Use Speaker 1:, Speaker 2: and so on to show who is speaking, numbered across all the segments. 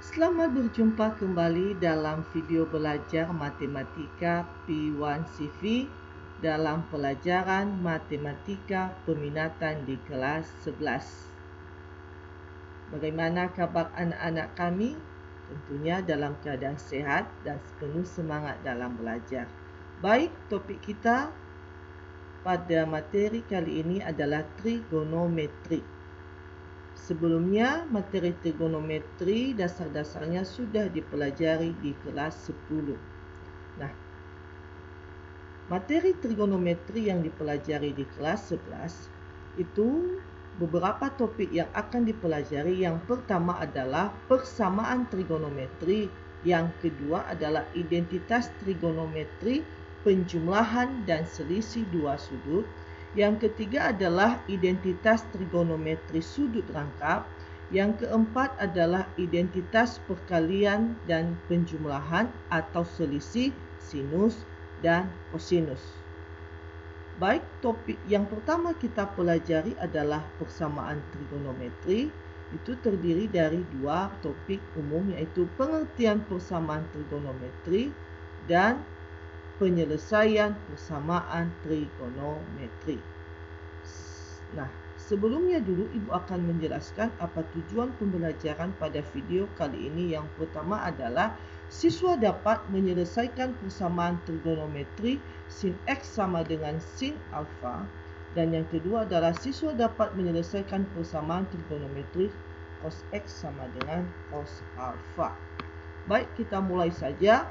Speaker 1: Selamat berjumpa kembali dalam video belajar matematika P1CV dalam pelajaran matematika peminatan di kelas 11. Bagaimana kabar anak-anak kami? Tentunya dalam keadaan sehat dan penuh semangat dalam belajar. Baik, topik kita pada materi kali ini adalah trigonometri. Sebelumnya, materi trigonometri dasar-dasarnya sudah dipelajari di kelas 10. Nah, materi trigonometri yang dipelajari di kelas 11 itu beberapa topik yang akan dipelajari. Yang pertama adalah persamaan trigonometri, yang kedua adalah identitas trigonometri, penjumlahan dan selisih dua sudut. Yang ketiga adalah identitas trigonometri sudut rangkap. Yang keempat adalah identitas perkalian dan penjumlahan atau selisih sinus dan kosinus. Baik, topik yang pertama kita pelajari adalah persamaan trigonometri. Itu terdiri dari dua topik umum, yaitu pengertian persamaan trigonometri dan penyelesaian persamaan trigonometri. Nah, sebelumnya dulu Ibu akan menjelaskan apa tujuan pembelajaran pada video kali ini. Yang pertama adalah siswa dapat menyelesaikan persamaan trigonometri sin X sama dengan sin alfa. Dan yang kedua adalah siswa dapat menyelesaikan persamaan trigonometri cos X sama dengan cos alfa. Baik, kita mulai saja.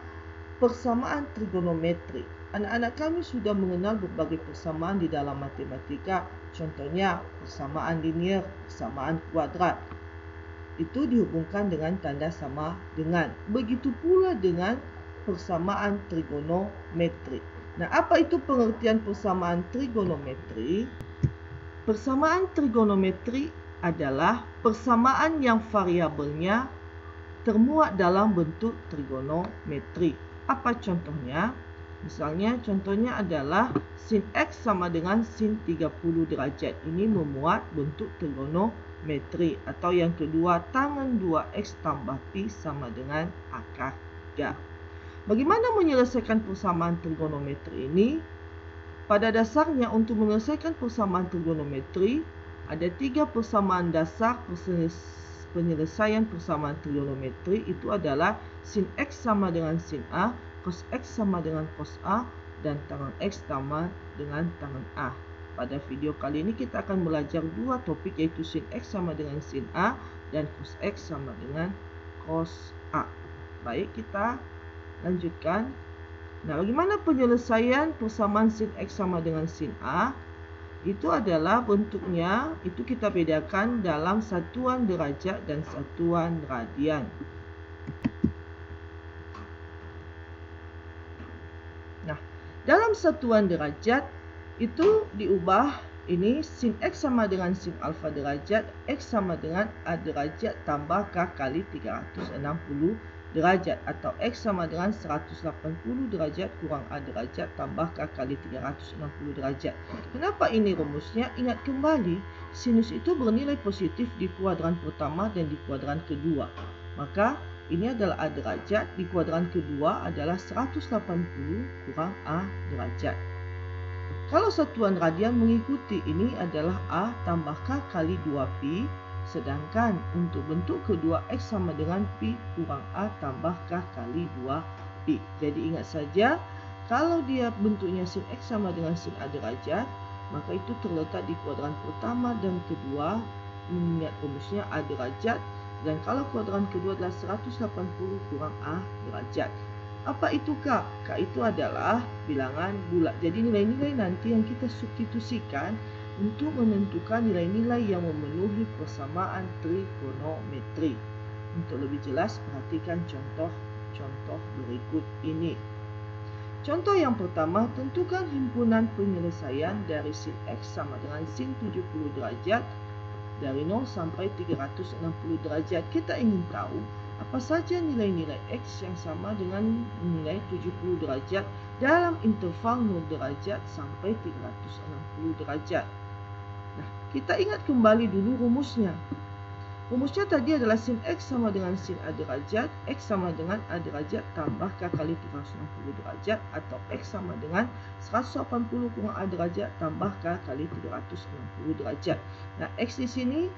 Speaker 1: Persamaan trigonometri. Anak-anak kami sudah mengenal berbagai persamaan di dalam matematika. Contohnya persamaan linier, persamaan kuadrat. Itu dihubungkan dengan tanda sama dengan. Begitu pula dengan persamaan trigonometri. Nah, apa itu pengertian persamaan trigonometri? Persamaan trigonometri adalah persamaan yang variabelnya termuat dalam bentuk trigonometri. Apa contohnya? Misalnya contohnya adalah sin X sama dengan sin 30 derajat. Ini memuat bentuk trigonometri. Atau yang kedua, tangan 2X tambah Pi sama dengan akar 3. Bagaimana menyelesaikan persamaan trigonometri ini? Pada dasarnya untuk menyelesaikan persamaan trigonometri, ada 3 persamaan dasar penyelesaian persamaan trigonometri. Itu adalah sin X sama dengan sin A, cos X sama dengan cos A, dan tangan X sama dengan tangan A. Pada video kali ini kita akan belajar dua topik, yaitu sin X sama dengan sin A dan cos X sama dengan cos A. Baik, kita lanjutkan. Nah, bagaimana penyelesaian persamaan sin X sama dengan sin A? Itu adalah bentuknya, itu kita bedakan dalam satuan derajat dan satuan radian. Nah, dalam satuan derajat itu diubah, ini sin X sama dengan sin alfa derajat, X sama dengan A derajat tambah K kali 360 derajat, atau X sama dengan 180 derajat kurang A derajat tambah K kali 360 derajat. Kenapa ini rumusnya? Ingat kembali, sinus itu bernilai positif di kuadran pertama dan di kuadran kedua. Maka ini adalah A derajat, di kuadran kedua adalah 180 kurang A derajat. Kalau satuan radian mengikuti, ini adalah A tambah K kali 2Pi. Sedangkan untuk bentuk kedua, X sama dengan Pi kurang A tambah K kali 2Pi. Jadi ingat saja, kalau dia bentuknya sin X sama dengan sin A derajat, maka itu terletak di kuadran pertama dan kedua. Mengingat rumusnya A derajat. Dan kalau kuadran kedua adalah 180 kurang A derajat. Apa itu K? K itu adalah bilangan bulat. Jadi nilai-nilai nanti yang kita substitusikan untuk menentukan nilai-nilai yang memenuhi persamaan trigonometri. Untuk lebih jelas, perhatikan contoh-contoh berikut ini. Contoh yang pertama, tentukan himpunan penyelesaian dari sin X sama dengan sin 70 derajat dari 0 sampai 360 derajat. Kita ingin tahu apa saja nilai-nilai X yang sama dengan nilai 70 derajat dalam interval 0 derajat sampai 360 derajat. Nah, kita ingat kembali dulu rumusnya. Rumusnya tadi adalah sin X sama dengan sin A derajat, X sama dengan A derajat tambah K kali 360 derajat, atau X sama dengan 180 kurang A derajat tambah K kali 360 derajat. Nah, X di sini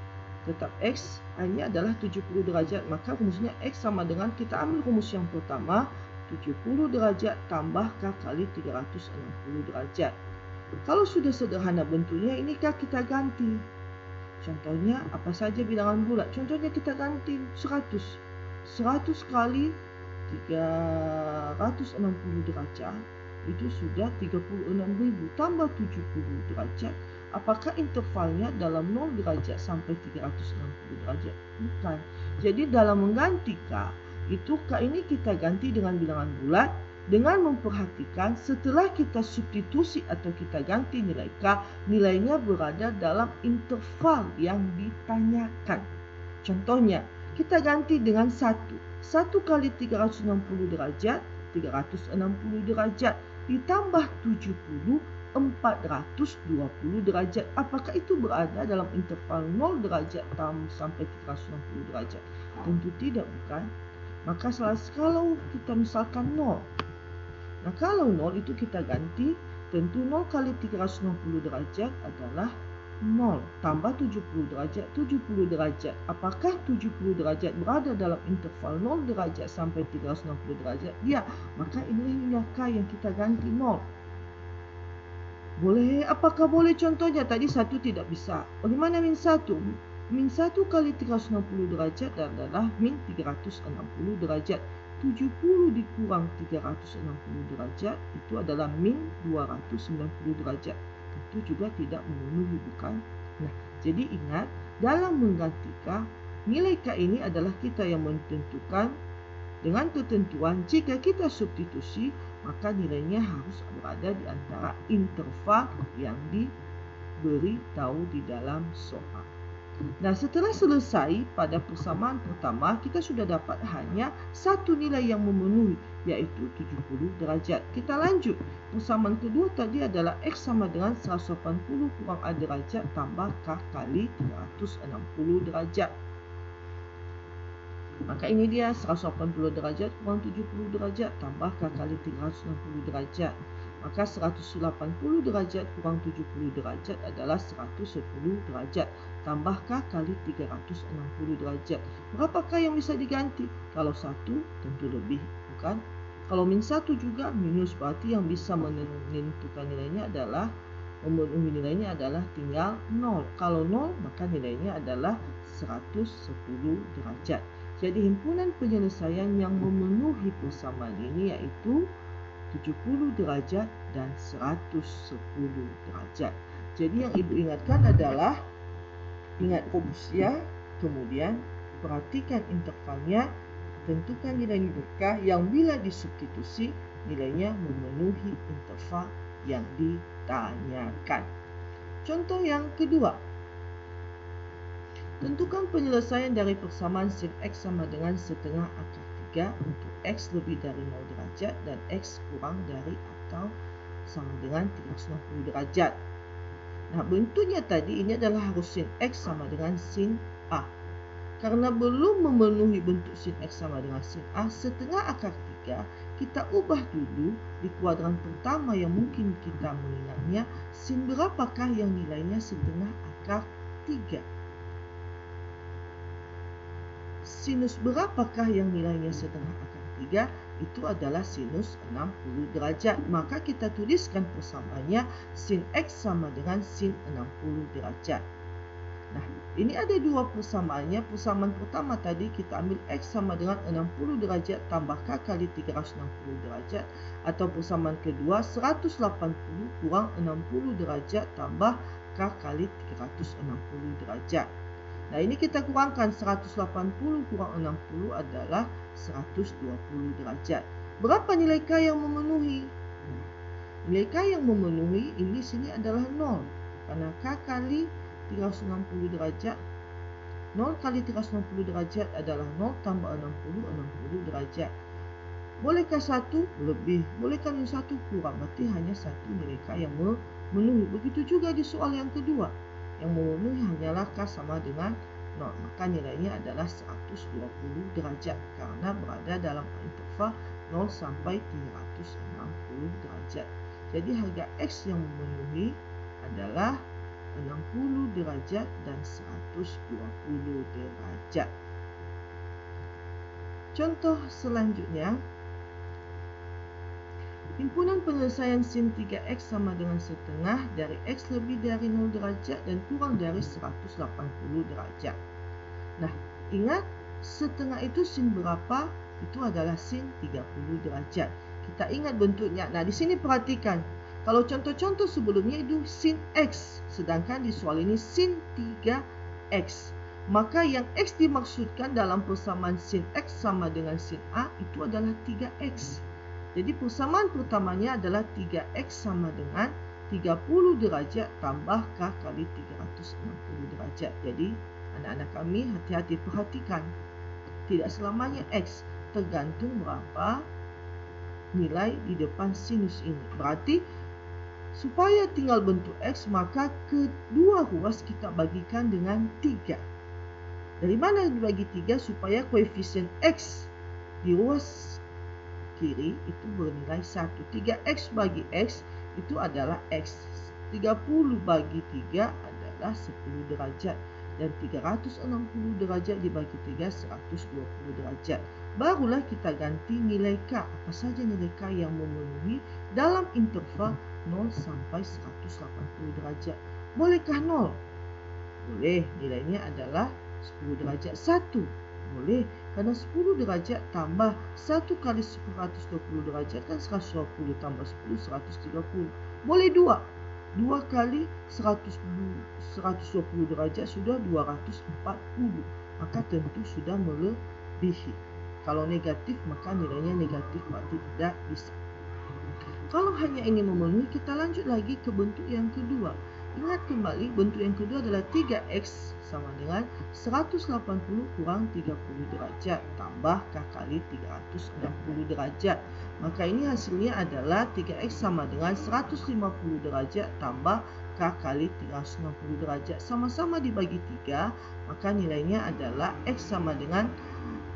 Speaker 1: tetap X, ini adalah 70 derajat, maka rumusnya X sama dengan, kita ambil rumus yang pertama, 70 derajat tambah K kali 360 derajat. Kalau sudah sederhana bentuknya, ini K kita ganti. Contohnya apa saja bilangan bulat. Contohnya kita ganti 100. 100 kali 360 derajat itu sudah 36.000 tambah 70 derajat. Apakah intervalnya dalam 0 derajat sampai 360 derajat? Bukan. Jadi dalam mengganti K, itu K ini kita ganti dengan bilangan bulat, dengan memperhatikan setelah kita substitusi atau kita ganti nilai K, nilainya berada dalam interval yang ditanyakan. Contohnya, kita ganti dengan 1. 1 kali 360 derajat, 360 derajat, ditambah 70, 420 derajat. Apakah itu berada dalam interval 0 derajat sampai 360 derajat? Tentu tidak, bukan? Maka kalau kita misalkan 0, nah, kalau 0 itu kita ganti, tentu 0 kali 360 derajat adalah 0. Tambah 70 derajat, 70 derajat. Apakah 70 derajat berada dalam interval 0 derajat sampai 360 derajat? Ya, maka inilah K yang kita ganti 0. Boleh, apakah boleh contohnya? Tadi 1 tidak bisa. Bagaimana min 1? Min 1 kali 360 derajat adalah min 360 derajat. 70 dikurang 360 derajat itu adalah min 290 derajat. Tentu juga tidak memenuhi, bukan? Nah, jadi ingat, dalam mengganti K, nilai K ini adalah kita yang menentukan dengan ketentuan jika kita substitusi, maka nilainya harus berada di antara interval yang diberi tahu di dalam soal. Nah, setelah selesai pada persamaan pertama, kita sudah dapat hanya satu nilai yang memenuhi, yaitu 70 derajat. Kita lanjut. Persamaan kedua tadi adalah X sama dengan 180 kurang A derajat tambah K kali 360 derajat. Maka ini dia 180 derajat kurang 70 derajat tambah K kali 360 derajat. Maka 180 derajat kurang 70 derajat adalah 110 derajat. Tambah K kali 360 derajat. Berapakah yang bisa diganti? Kalau 1 tentu lebih, bukan? Kalau min 1 juga minus, berarti yang bisa menentukan nilainya adalah, memenuhi nilainya adalah tinggal 0. Kalau 0 maka nilainya adalah 110 derajat. Jadi himpunan penyelesaian yang memenuhi persamaan ini yaitu 70 derajat dan 110 derajat. Jadi yang Ibu ingatkan adalah, ingat rumusnya, kemudian perhatikan intervalnya, tentukan nilai K yang bila disubstitusi nilainya memenuhi interval yang ditanyakan. Contoh yang kedua. Tentukan penyelesaian dari persamaan sin X sama dengan setengah akar 3 untuk X lebih dari 0 derajat dan X kurang dari atau sama dengan 360 derajat. Nah, bentuknya tadi ini adalah harus sin X sama dengan sin A. Karena belum memenuhi bentuk sin X sama dengan sin A, setengah akar 3 kita ubah dulu di kuadran pertama yang mungkin kita mengingatnya, sin berapakah yang nilainya setengah akar 3? Sinus berapakah yang nilainya setengah akar 3? Itu adalah sinus 60 derajat. Maka kita tuliskan persamaannya sin X sama dengan sin 60 derajat. Nah, ini ada dua persamaannya. Persamaan pertama tadi kita ambil X sama dengan 60 derajat tambah K kali 360 derajat. Atau persamaan kedua 180 kurang 60 derajat tambah K kali 360 derajat. Nah, ini kita kurangkan 180 kurang 60 adalah 120 derajat. Berapa nilai K yang memenuhi? Nilai K yang memenuhi ini sini adalah 0. Karena K kali 360 derajat, 0 kali 360 derajat adalah 0 tambah 60, 60 derajat. Bolehkah 1 lebih? Bolehkah yang 1 kurang? Berarti hanya satu nilai K yang memenuhi. Begitu juga di soal yang kedua. Yang memenuhi hanyalah K sama dengan 0. Maka nilainya adalah 120 derajat karena berada dalam interval 0 sampai 360 derajat. Jadi harga X yang memenuhi adalah 60 derajat dan 120 derajat. Contoh selanjutnya, himpunan penyelesaian sin 3x sama dengan setengah dari x lebih dari 0 derajat dan kurang dari 180 derajat. Nah, ingat setengah itu sin berapa? Itu adalah sin 30 derajat. Kita ingat bentuknya. Nah, di sini perhatikan. Kalau contoh-contoh sebelumnya itu sin x, sedangkan di soal ini sin 3x. Maka yang x dimaksudkan dalam persamaan sin x sama dengan sin A itu adalah 3x. Jadi persamaan pertamanya adalah 3x sama dengan 30 derajat tambah K kali 360 derajat. Jadi anak-anak kami hati-hati perhatikan. Tidak selamanya x, tergantung berapa nilai di depan sinus ini. Berarti supaya tinggal bentuk x, maka kedua ruas kita bagikan dengan 3. Dari mana dibagi 3? Supaya koefisien x di ruas kiri itu bernilai 1. 3x bagi x itu adalah x. 30 bagi 3 adalah 10 derajat. Dan 360 derajat dibagi 3, 120 derajat. Barulah kita ganti nilai K. Apa saja nilai K yang memenuhi dalam interval 0 sampai 180 derajat. Bolehkah 0? Boleh. Nilainya adalah 10 derajat 1. Boleh. Karena 10 derajat tambah 1 kali 120 derajat kan 120 tambah 10, 130. Boleh 2. 2 kali 120 derajat sudah 240. Maka tentu sudah melebihi. Kalau negatif maka nilainya negatif, berarti tidak bisa. Kalau hanya ini memenuhi, kita lanjut lagi ke bentuk yang kedua. Ingat kembali, bentuk yang kedua adalah 3x sama dengan 180 kurang 30 derajat tambah K kali 360 derajat. Maka ini hasilnya adalah 3x sama dengan 150 derajat tambah K kali 360 derajat. Sama-sama dibagi 3, maka nilainya adalah x sama dengan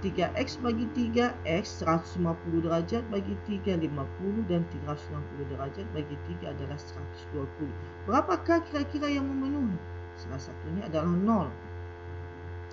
Speaker 1: 3x bagi 3, x 150 derajat bagi 3, 50, dan 360 derajat bagi 3 adalah 120. Berapakah kira-kira yang memenuhi? Salah satunya adalah 0.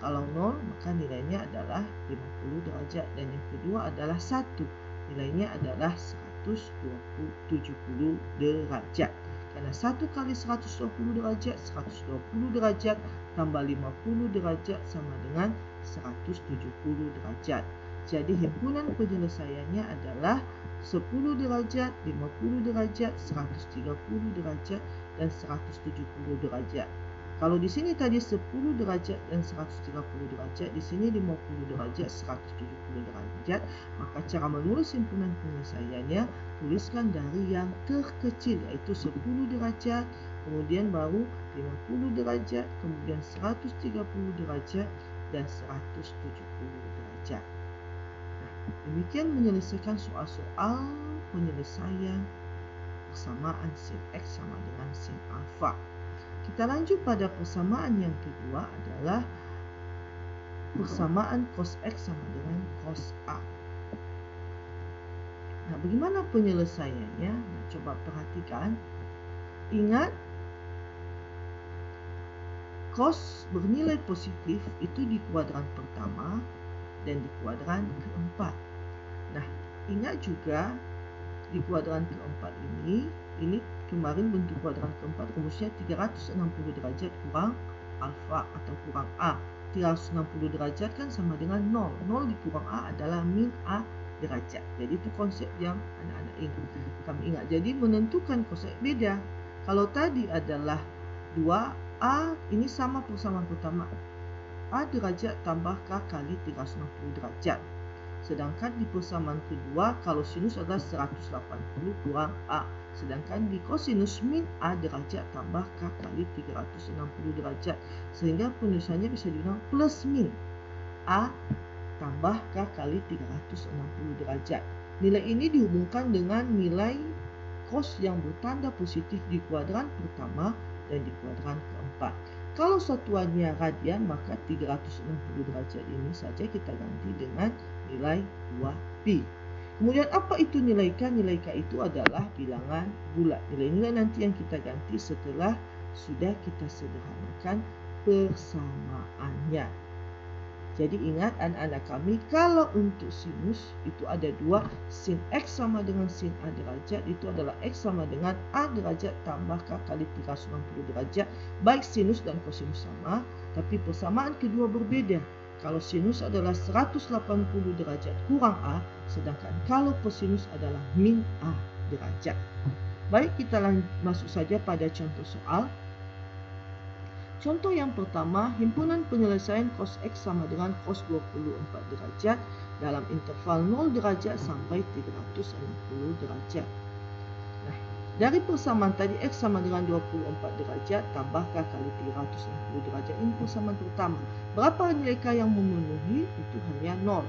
Speaker 1: Kalau 0, maka nilainya adalah 50 derajat. Dan yang kedua adalah 1. Nilainya adalah 170 derajat. Karena 1 kali 120 derajat, 120 derajat tambah 50 derajat sama dengan 170 derajat. Jadi himpunan penyelesaiannya adalah 10 derajat, 50 derajat, 130 derajat, dan 170 derajat. Kalau di sini tadi 10 derajat dan 130 derajat, di sini 50 derajat, 170 derajat, maka cara menulis himpunan penyelesaiannya, tuliskan dari yang terkecil, yaitu 10 derajat, kemudian baru 50 derajat, kemudian 130 derajat, dan 170 derajat. Nah, demikian menyelesaikan soal-soal penyelesaian persamaan sin X sama dengan sin alfa. Kita lanjut pada persamaan yang kedua adalah persamaan cos X sama dengan cos A. Nah, bagaimana penyelesaiannya? Nah, coba perhatikan. Ingat, cos bernilai positif itu di kuadran pertama dan di kuadran keempat. Nah, ingat juga di kuadran keempat ini kemarin bentuk kuadran keempat rumusnya 360 derajat kurang alfa atau kurang A. 360 derajat kan sama dengan 0. 0 dikurang A adalah min A derajat. Jadi itu konsep yang anak-anak kami ingat. Jadi menentukan konsep beda. Kalau tadi adalah 2A, ini sama persamaan pertama. A derajat tambah K kali 360 derajat. Sedangkan di persamaan kedua, kalau sinus adalah 180 kurang A. Sedangkan di kosinus min A derajat tambah K kali 360 derajat. Sehingga penulisannya bisa dibilang plus min A tambah K kali 360 derajat. Nilai ini dihubungkan dengan nilai cos yang bertanda positif di kuadran pertama dan di kuadran keempat. Kalau satuannya radian, maka 360 derajat ini saja kita ganti dengan nilai 2pi. Kemudian apa itu nilai K? Nilai K itu adalah bilangan bulat. Nilai-nilai nanti yang kita ganti setelah sudah kita sederhanakan persamaannya. Jadi ingat anak-anak kami, kalau untuk sinus itu ada dua, sin X sama dengan sin A derajat, itu adalah X sama dengan A derajat tambah K kali 360 derajat. Baik sinus dan kosinus sama, tapi persamaan kedua berbeda. Kalau sinus adalah 180 derajat kurang A, sedangkan kalau kosinus adalah min A derajat. Baik, kita masuk saja pada contoh soal. Contoh yang pertama, himpunan penyelesaian cos X sama dengan cos 24 derajat dalam interval 0 derajat sampai 360 derajat. Nah, dari persamaan tadi X sama dengan 24 derajat tambah K kali 360 derajat. Ini persamaan pertama. Berapa nilai K yang memenuhi? Itu hanya 0.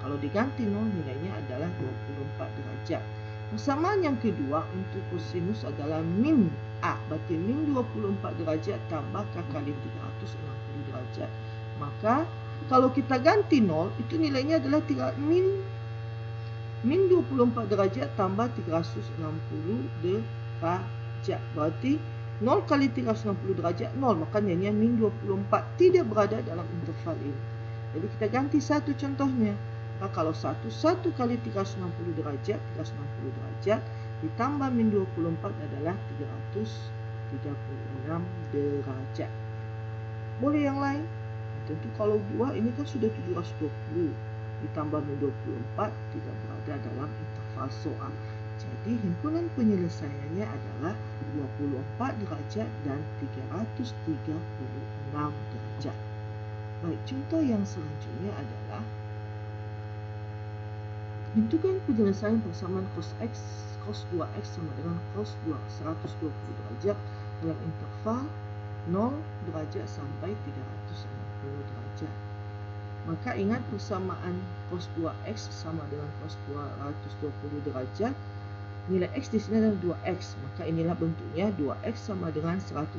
Speaker 1: Kalau diganti 0, nilainya adalah 24 derajat. Persamaan yang kedua untuk kosinus adalah min A, berarti min 24 derajat tambah K kali 360 derajat. Maka kalau kita ganti 0, itu nilainya adalah min 24 derajat tambah 360 derajat. Berarti 0 kali 360 derajat 0, maka nilainya min 24, tidak berada dalam interval ini. Jadi kita ganti satu contohnya. Nah, kalau 1 kali 360 derajat, 360 derajat ditambah min 24 adalah 336 derajat. Boleh yang lain? Tentu kalau 2 ini kan sudah 720 ditambah min 24 tidak berada dalam interval soal. Jadi himpunan penyelesaiannya adalah 24 derajat dan 336 derajat. Baik, contoh yang selanjutnya adalah bentukan penyelesaian persamaan cos X, cos 2X sama dengan cos 120 derajat dalam interval 0 derajat sampai 360 derajat. Maka ingat persamaan cos 2X sama dengan cos 220 derajat. Nilai X di sini adalah 2X. Maka inilah bentuknya 2X sama dengan 120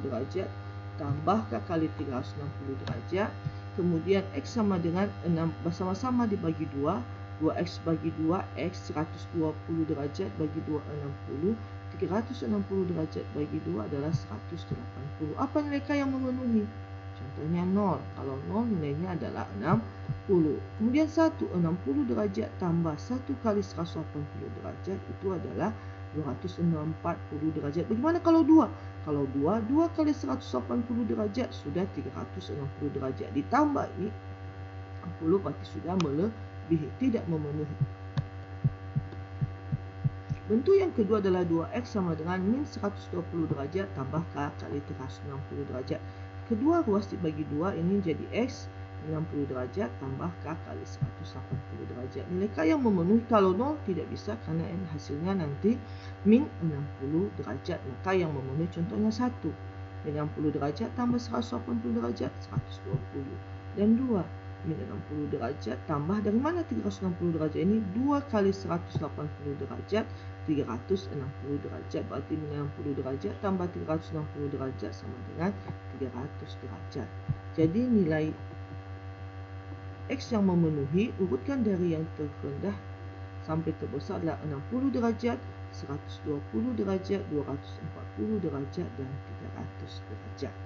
Speaker 1: derajat tambah K kali 360 derajat. Kemudian X sama dengan 6, bersama-sama dibagi 2. 2X bagi 2X 120 derajat bagi 2 60. 360 derajat bagi 2 adalah 180. Apa nilai K yang memenuhi? Contohnya 0. Kalau 0 nilainya adalah 60. Kemudian 60 derajat tambah 1 kali 180 derajat itu adalah 240 derajat. Bagaimana kalau 2? Kalau 2 kali 180 derajat sudah 360 derajat. Ditambah ini 60 berarti sudah tidak memenuhi. Bentuk yang kedua adalah 2X sama dengan min 120 derajat tambah K kali 360 derajat. Kedua ruas dibagi 2, ini jadi X 60 derajat tambah K kali 180 derajat. Nilai K yang memenuhi kalau 0 tidak bisa karena hasilnya nanti min 60 derajat. Maka yang memenuhi contohnya 1. 60 derajat tambah 180 derajat 120. Dan 2. Min 60 derajat tambah dari mana 360 derajat ini? 2 kali 180 derajat 360 derajat. Berarti min 60 derajat tambah 360 derajat sama dengan 300 derajat. Jadi nilai X yang memenuhi, urutkan dari yang terrendah sampai terbesar adalah 60 derajat, 120 derajat, 240 derajat dan 300 derajat.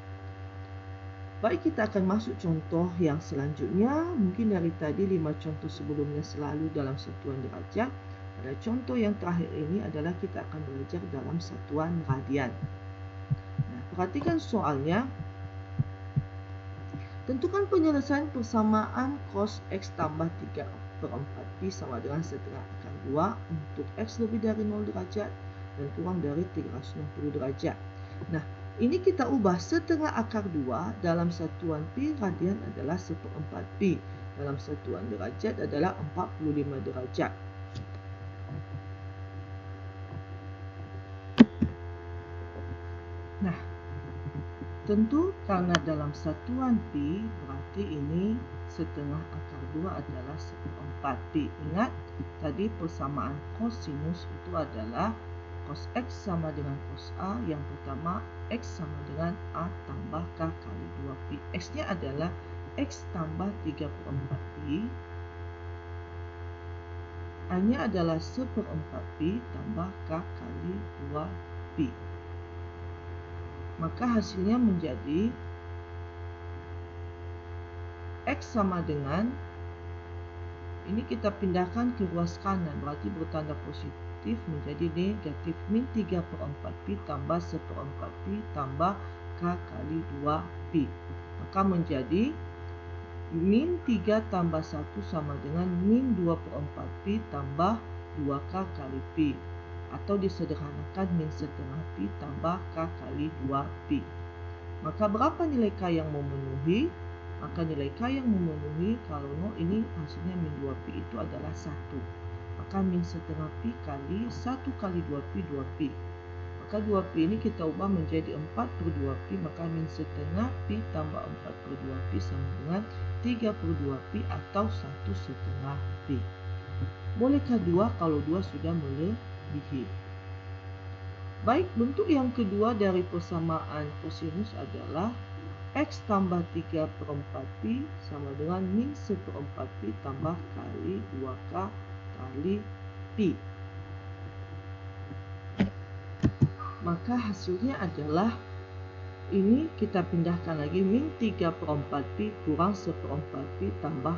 Speaker 1: Baik, kita akan masuk contoh yang selanjutnya. Mungkin dari tadi 5 contoh sebelumnya selalu dalam satuan derajat. Pada contoh yang terakhir ini adalah kita akan belajar dalam satuan radian. Nah, perhatikan soalnya. Tentukan penyelesaian persamaan cos X tambah 3/4pi sama dengan setengah akar 2 untuk X lebih dari 0 derajat dan kurang dari 360 derajat. Nah, ini kita ubah setengah akar 2 dalam satuan pi radian adalah 1/4 pi. Dalam satuan derajat adalah 45 derajat. Nah, tentu karena dalam satuan pi berarti ini setengah akar 2 adalah 1/4 pi. Ingat tadi persamaan kosinus itu adalah cos X sama dengan cos A. Yang pertama, X sama dengan A tambah K kali 2pi. X-nya adalah X tambah 3/4pi. A-nya adalah 1/4pi tambah K kali 2pi. Maka hasilnya menjadi X sama dengan, ini kita pindahkan ke ruas kanan, berarti bertanda positif menjadi negatif min 3/4pi tambah 1/4pi tambah K kali 2pi. Maka menjadi min 3 tambah 1 sama dengan min 2/4pi tambah 2K kali pi. Atau disederhanakan min setengah pi tambah K kali 2pi. Maka berapa nilai K yang memenuhi? Maka nilai K yang memenuhi, kalau ini hasilnya min 2pi itu adalah 1. Maka min setengah pi kali 1 kali 2pi, 2pi. Maka 2pi ini kita ubah menjadi 4/2pi. Maka min setengah pi tambah 4/2pi sama dengan 3/2pi atau 1/2 pi. Bolehkah 2 kalau 2 sudah melebihi? Baik, bentuk yang kedua dari persamaan kosinus adalah X tambah 3/4pi sama dengan min 1/4pi tambah kali 2K kali pi. Maka hasilnya adalah, ini kita pindahkan lagi, min 3/4pi kurang 1/4pi tambah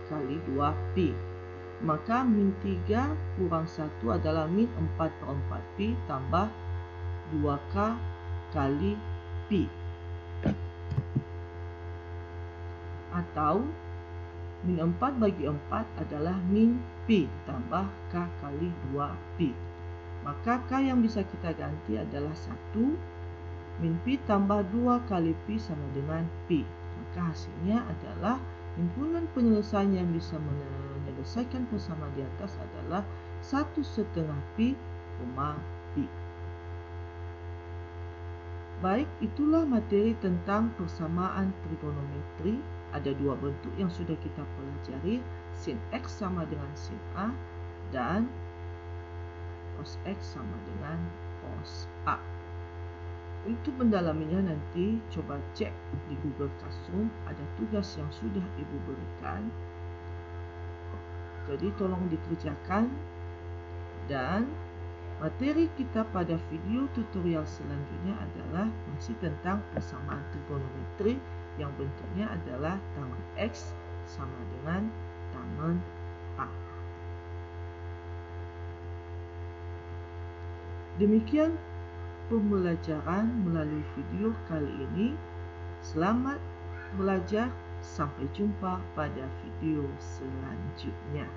Speaker 1: kali 2pi. Maka min 3 kurang 1 adalah min 4/4pi tambah 2K kali pi. Atau min 4 bagi 4 adalah min pi tambah K kali 2pi. Maka K yang bisa kita ganti adalah 1. Min pi tambah 2 kali pi sama dengan pi. Maka hasilnya adalah himpunan penyelesaian yang bisa menyelesaikan persamaan di atas adalah 1/2 pi, pi. Baik, itulah materi tentang persamaan trigonometri. Ada dua bentuk yang sudah kita pelajari, sin X sama dengan sin A dan cos X sama dengan cos A. Untuk mendalaminya nanti coba cek di Google Classroom, ada tugas yang sudah Ibu berikan. Jadi tolong dikerjakan. Dan materi kita pada video tutorial selanjutnya adalah masih tentang persamaan trigonometri yang bentuknya adalah tangen X sama dengan tangen A. Demikian pembelajaran melalui video kali ini. Selamat belajar, sampai jumpa pada video selanjutnya.